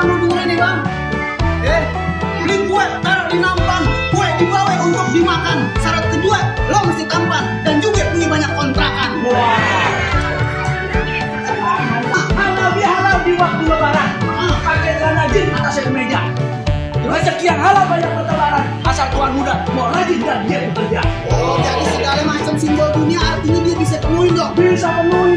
lu dengerin nih bang. Beli kue taruh di nampan, kue dibawa untuk dimakan. Syarat kedua, lo mesti tampan dan juga punya banyak kontrakan. Halal di waktu lebaran. Pakai celana jeans atasnya kemeja. Rezeki yang halal banyak bertebaran. Asal tuan muda mau rajin dan dia bekerja. Oh, jadi segala macam simbol dunia artinya dia bisa penuhi dong. Bisa penuhi